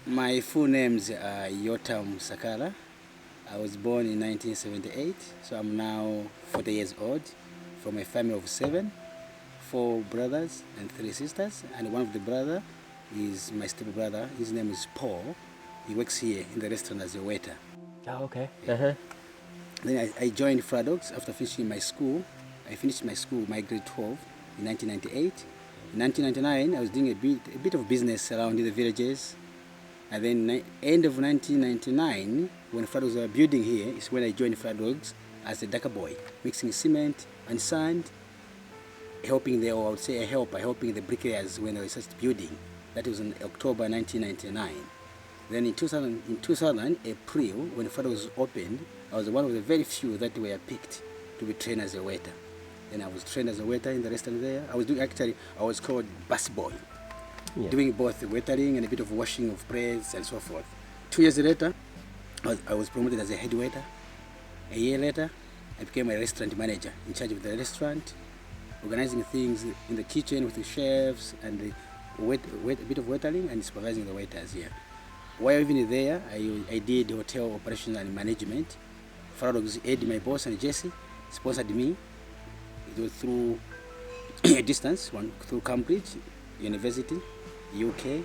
My full names are Yotam Sakala. I was born in 1978, so I'm now 40 years old, from a family of 7, 4 brothers and 3 sisters, and one of the brother is my stepbrother. His name is Paul. He works here in the restaurant as a waiter. Oh, okay. Yeah. Then I joined Flatdogs after finishing my school. I finished my school, my grade 12, in 1998. In 1999, I was doing a bit of business around the villages. And then end of 1999, when Flatdogs were building here, is when I joined Flatdogs as a Dhaka boy, mixing cement and sand, helping the, or I would say helping the bricklayers when they were just building. That was in October 1999. Then in 2000, April, when Flatdogs opened, I was one of the very few that were picked to be trained as a waiter. Then I was trained as a waiter in the restaurant there. I was called bus boy. Yeah. Doing both the waitering and a bit of washing of plates and so forth. 2 years later, I was promoted as a head waiter. A year later, I became a restaurant manager in charge of the restaurant, organizing things in the kitchen with the chefs and a bit of waitering and supervising the waiters here. While even there, I did hotel operations and management. Flatdogs Ed, my boss, and Jesse sponsored me. It was through a distance, through Cambridge University, UK.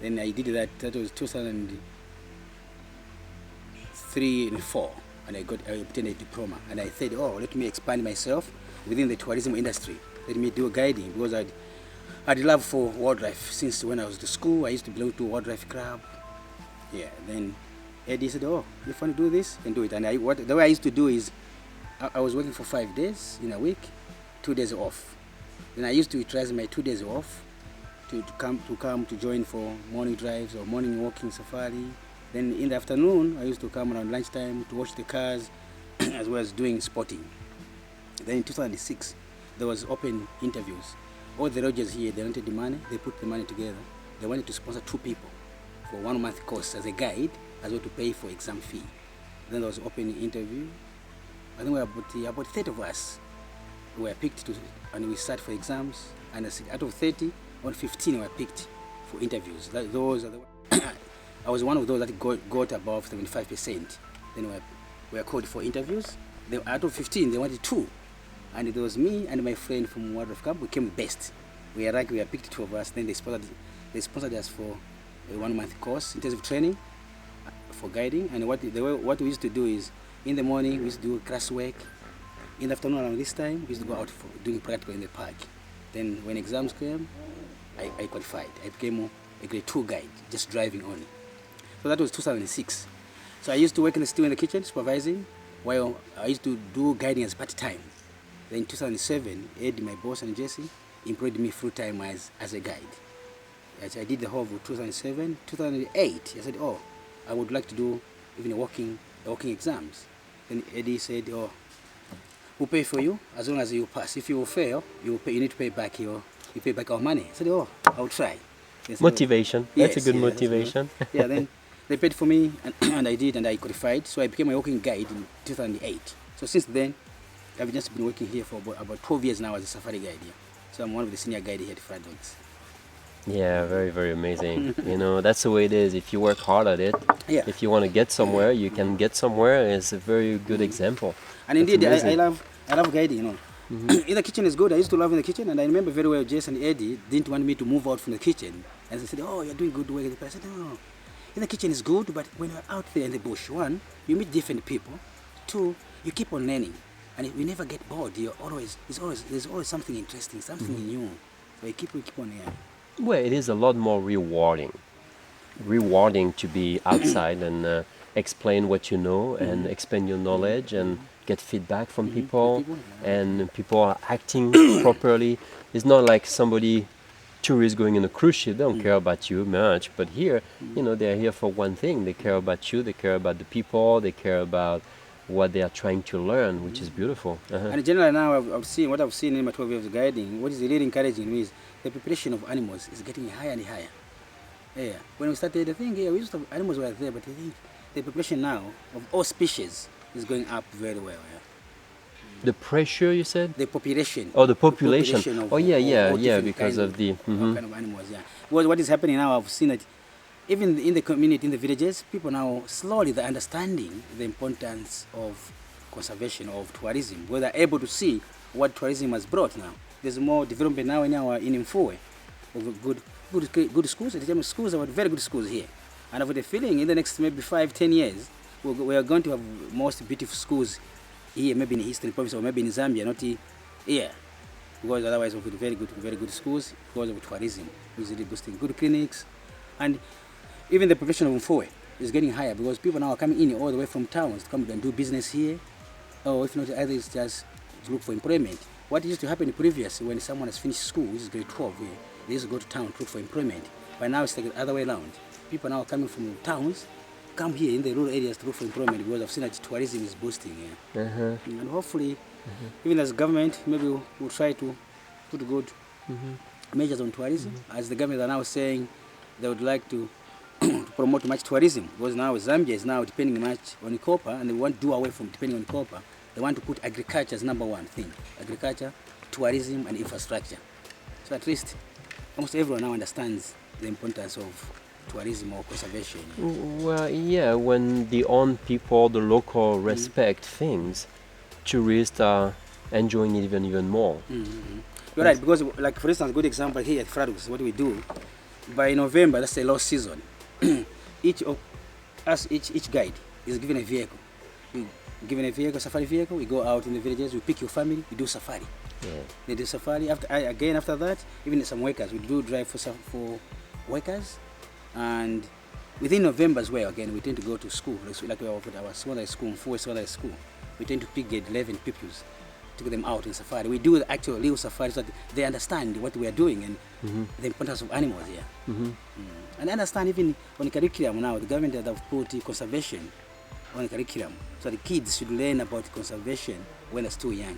Then I did that was 2003 and 4, and I obtained a diploma. And I said, oh, let me expand myself within the tourism industry. Let me do guiding, because I'd love for wildlife. Since when I was to school, I used to belong to wildlife club. Yeah, then Eddie said, oh, if you want to do this, then do it. And the way I used to do is, I was working for 5 days in a week, 2 days off. Then I used to utilize my 2 days off to come to join for morning drives or morning walking safari. Then in the afternoon, I used to come around lunchtime to watch the cars as well as doing spotting. Then in 2006, there was open interviews. All the lodges here, they wanted the money, they put the money together. They wanted to sponsor 2 people for 1 month course as a guide, as well to pay for exam fee. Then there was open interview. I think we were about 30 of us. We were picked and we sat for exams. And out of 30, on 15 were picked for interviews. Those are the I was one of those that got above 75%. Then we were called for interviews. Out of 15, they wanted 2. And it was me and my friend from Wildlife Camp. We came best. We were picked 2 of us. Then they sponsored us for a 1 month course in terms of training for guiding. And what we used to do is, in the morning we used to do class work. In the afternoon around this time, we used to go out for doing practical in the park. Then when exams came, I qualified. I became a grade 2 guide, just driving only. So that was 2006. So I used to work still in the kitchen, supervising, while I used to do guiding as part-time. Then in 2007, Ed, my boss, and Jesse employed me full-time as a guide. As I did the whole of 2007. 2008, I said, oh, I would like to do even a walking exams. Then Eddie said, oh, we'll pay for you as long as you pass. If you fail, you need to pay back our money. I said, oh, I'll try. Said, motivation. Oh, that's a good motivation. Yeah, then they paid for me, and I did, and I qualified. So I became a walking guide in 2008. So since then, I've just been working here for about 12 years now as a safari guide here. So I'm one of the senior guides here at Flatdogs. Yeah, very, very amazing. You know, that's the way it is. If you work hard at it, yeah. If you want to get somewhere, you can get somewhere. It's a very good example. And indeed, I love guiding, you know. In the kitchen is good. I used to love in the kitchen, and I remember very well Jason and Eddie didn't want me to move out from the kitchen. And they said, oh, you're doing good work. I said, no, in the kitchen is good, but when you're out there in the bush, 1, you meet different people. 2, you keep on learning. And we never get bored. There's always something interesting, something new. So you keep on learning. Well, it is a lot more rewarding to be outside and explain what you know and expand your knowledge and get feedback from people, and people are acting properly. It's not like tourists going in a cruise ship. They don't care about you much, but here, you know, they're here for one thing. They care about you, they care about the people, they care about what they are trying to learn, which is beautiful. And generally now, I've seen in my 12 years of guiding, what is really encouraging me is the population of animals is getting higher and higher. Yeah. When we started the thing here, we used to have animals were there, but I think the population now of all species is going up very well. Yeah. The pressure, you said? The population. Oh, the population. Of, oh, yeah, all because of the... all kind of animals, yeah. Well, what is happening now, I've seen that even in the community, in the villages, people now slowly they're understanding the importance of conservation, of tourism, where they're able to see what tourism has brought now. There's more development now in Mfuwe of good schools. Schools are very good schools here. And with the feeling in the next maybe 5-10 years, we are going to have most beautiful schools here, maybe in the Eastern Province or maybe in Zambia, not here. Because otherwise we'll have very good schools because of tourism, which is really boosting good clinics. And even the population of Mfuwe is getting higher because people now are coming in all the way from towns to come and do business here. Or if not, either it's just to look for employment. What used to happen previously when someone has finished school, which is grade 12, they used to go to town to look for employment. But now it's like the other way around. People now coming from towns, come here in the rural areas to look for employment because I've seen that tourism is boosting. Yeah. And hopefully, even as government, maybe we'll try to put good measures on tourism. As the government are now saying they would like to promote much tourism because now Zambia is now depending much on copper and they want to do away from depending on copper. They want to put agriculture as number one thing. Agriculture, tourism and infrastructure. So at least almost everyone now understands the importance of tourism or conservation. Well, yeah, when the own people, the local respect things, tourists are enjoying it even more. You're right, because like for instance, a good example here at Flatdogs, what we do, by November, that's the low season, each guide is given a vehicle. We given a vehicle, safari vehicle, we go out in the villages, we pick your family, we do safari. Yeah. They do safari. After that, even some workers, we do drive for workers. And within November as well, again, we tend to go to school. Like we have our secondary school, Mfuwe secondary school. We tend to pick grade 11 pupils, take them out in safari. We do the actual real safari so that they understand what we are doing and the importance of animals here. And understand even on the curriculum now, the government has put conservation on the curriculum. So the kids should learn about conservation when they're still young.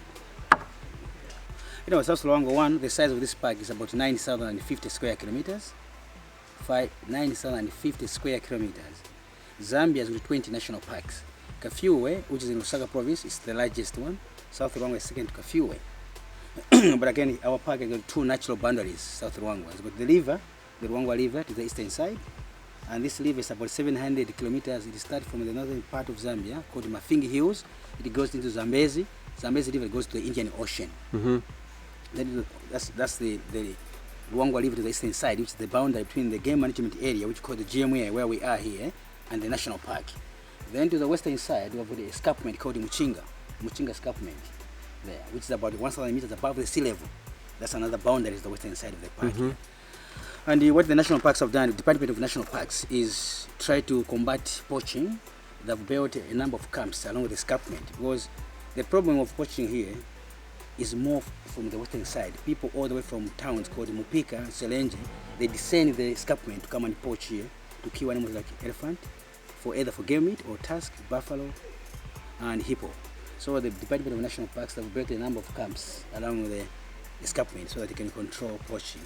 You know, South Luangwa 1, the size of this park is about 9,050 square kilometers. 9,050 square kilometers. Zambia has 20 national parks. Kafiwe, which is in Lusaka province, is the largest one. South Luangwa is second to Kafiwe. But again, our park has got 2 natural boundaries, South Luangwa. It's got the river, the Luangwa River to the eastern side. And this river is about 700 kilometers. It starts from the northern part of Zambia, called Mafingi Hills. It goes into Zambezi. Zambezi River goes to the Indian Ocean. That's the Luangwa River to the eastern side, which is the boundary between the game management area, which is called the GMA, where we are here, and the national park. Then to the western side, we have the escarpment called the Muchinga escarpment, there, which is about 1,000 meters above the sea level. That's another boundary, is the western side of the park. And what the national parks have done, the Department of National Parks, is try to combat poaching. They've built a number of camps along the escarpment because the problem of poaching here is more from the western side. People all the way from towns called Mupika, Selenje, they descend the escarpment to come and poach here to kill animals like elephant, either for game meat or tusk, buffalo, and hippo. So the Department of National Parks have built a number of camps along the escarpment so that they can control poaching.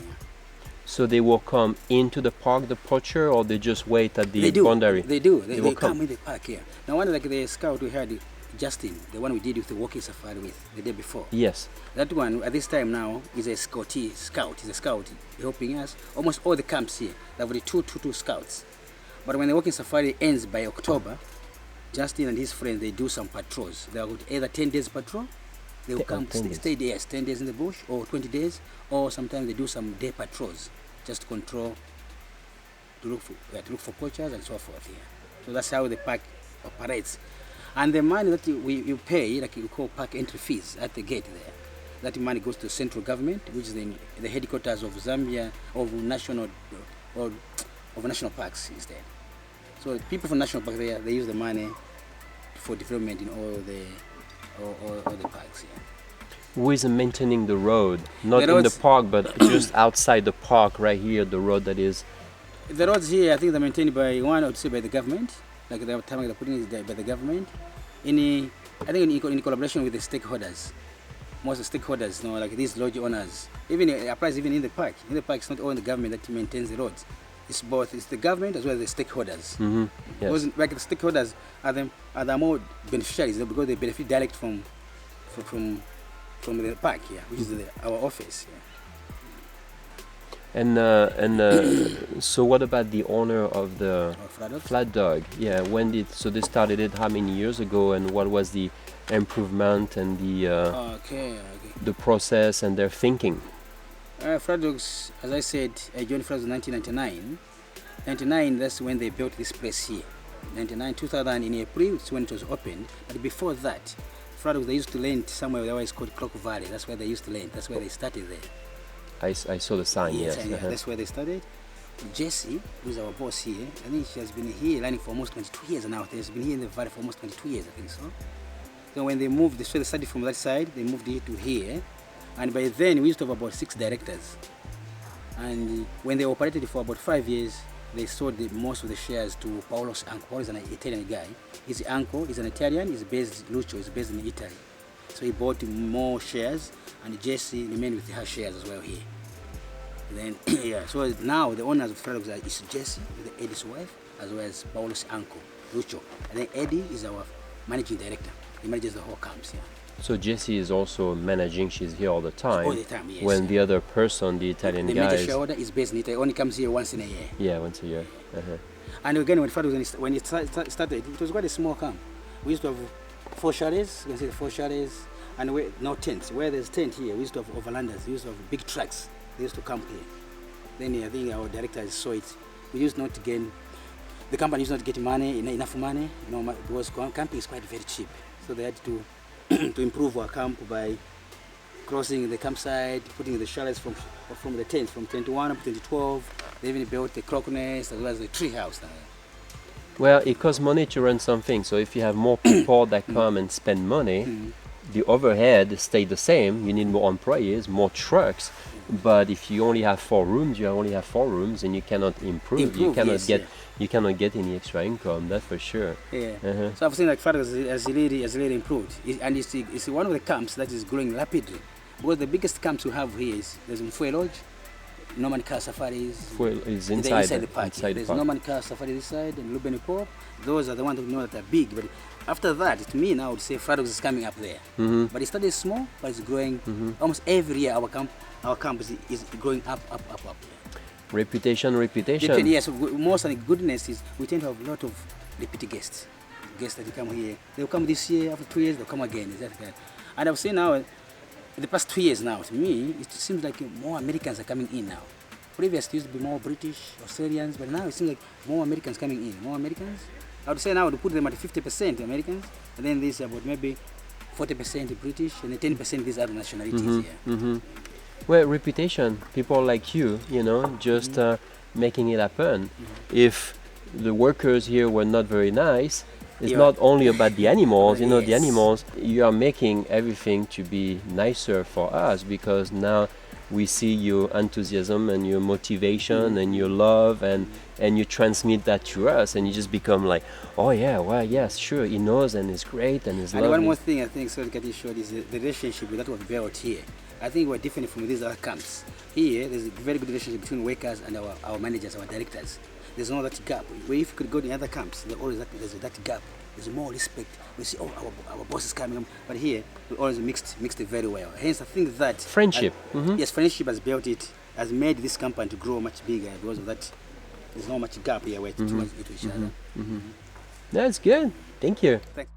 So they will come into the park, the poacher, or they just wait at the boundary? They do. They come in the park here. Now, one like the scout we had, Justin, the one we did with the walking safari with the day before. Yes. That one at this time now is a scout. He's a scout helping us. Almost all the camps here, there were two scouts. But when the walking safari ends by October, Justin and his friends, they do some patrols. They are either 10 days patrol, they will come stay there, 10 days in the bush, or 20 days, or sometimes they do some day patrols just to control, to look for poachers and so forth here. So that's how the park operates. And the money that you pay, like you call park entry fees at the gate there, that money goes to the central government, which is the headquarters of Zambia, of national parks is there. So the people from national park there, they use the money for development in all the parks here. Who is maintaining the road? Not in the park, but just outside the park, right here, the road that is. The roads here, I think they're maintained by I would say by the government. Like they're putting it by the government. In collaboration with the stakeholders. Most of the stakeholders, like these lodge owners. Even it applies even in the park. In the park, it's not only the government that maintains the roads. It's both. It's the government as well as the stakeholders. Yes. Because like the stakeholders are the more beneficiaries because they benefit direct from from the park here, which is our office. Yeah. And so what about the owner of the Flatdogs? Flatdog? Yeah, when did so they started it? How many years ago? And what was the improvement and the process and their thinking? Flatdogs, as I said, I joined Flatdogs in 1999. 99, that's when they built this place here. 99, 2000 in April, it's when it was opened. But before that, Flatdogs, they used to land somewhere that was called Clock Valley. That's where they used to land. That's where they started there. I saw the sign, yes. Yeah, that's where they started. Jessie, who's our boss here, I think she has been here learning for almost 22 years now. She's been here in the valley for almost 22 years, I think so. So when they moved, they started from that side, they moved it to here. And by then, we used to have about 6 directors. And when they operated for about 5 years, they sold most of the shares to Paolo's uncle. Paolo is an Italian guy. His uncle is an Italian, he's based, Lucio is based in Italy. So he bought more shares, and Jessie remained with her shares as well here. Then, yeah, so now the owners of Flatdogs is Jessie, Eddie's wife, as well as Paolo's uncle, Lucio. And then Eddie is our managing director. He manages the whole camps, yeah. So Jessie is also managing, she's here all the time. All the time, yes. When the other person, the Italian guy, the major shareholder is based in Italy, only comes here once in a year. Yeah, once a year. And again, when Flatdogs, when it started, it was quite a small camp. We used to have 4 chalets, you can see the 4 chalets, and no tents. Where there's tent here, we used to have overlanders, we used to have big trucks. They used to camp here. Then I think our directors saw it. We used not to gain, the company used not to get money, enough money, because camping is quite very cheap. So they had to to improve our camp by crossing the campsite, putting the chalets from the tent, from 21 up to 2012. They even built the croc nest as well as the tree house. Well, it costs money to run something. So if you have more people that come and spend money, the overhead stayed the same. You need more employees, more trucks. But if you only have 4 rooms, you only have 4 rooms, and you cannot improve. You cannot you cannot get any extra income. That's for sure. Yeah. So I've seen like Flatdogs has really improved, and it's one of the camps that is growing rapidly. Because the biggest camps we have here is there's Mfue Lodge, Norman Car Safaris. Fuel is inside the park. There's Norman Car Safari this side and Luben Pop. Those are the ones that are big. But after that, to me now, I would say Flatdogs is coming up there. But it started small, but it's growing. Almost every year our camp is growing up. Reputation. Yes, most of the goodness is we tend to have a lot of repeat guests that come here. They'll come this year, after 2 years they'll come again. And I've seen now, in the past 2 years now, to me, it seems like more Americans are coming in now. Previously, it used to be more British, Australians, but now it seems like more Americans coming in. More Americans. I would say now to put them at 50% Americans, and then this about maybe 40% British, and then 10% these other nationalities here. Well, reputation, people like you, just making it happen. If the workers here were not very nice, it's not only about the animals, the animals, you are making everything to be nicer for us, because now we see your enthusiasm and your motivation and your love, and you transmit that to us, and you just become like, oh yeah, well, yes, sure, he knows and it's great and it's lovely. And one more thing I think Getty showed is the relationship that was built here. I think we're different from these other camps. Here, there's a very good relationship between workers and our managers, our directors. There's no that gap. If you could go to other camps, there's that gap. There's more respect. We see, oh, our boss is coming. But here, we always mixed it very well. Hence, I think that friendship. Yes, friendship has built it, has made this company to grow much bigger because of that. There's not much gap here to each other. That's good. Thank you. Thanks.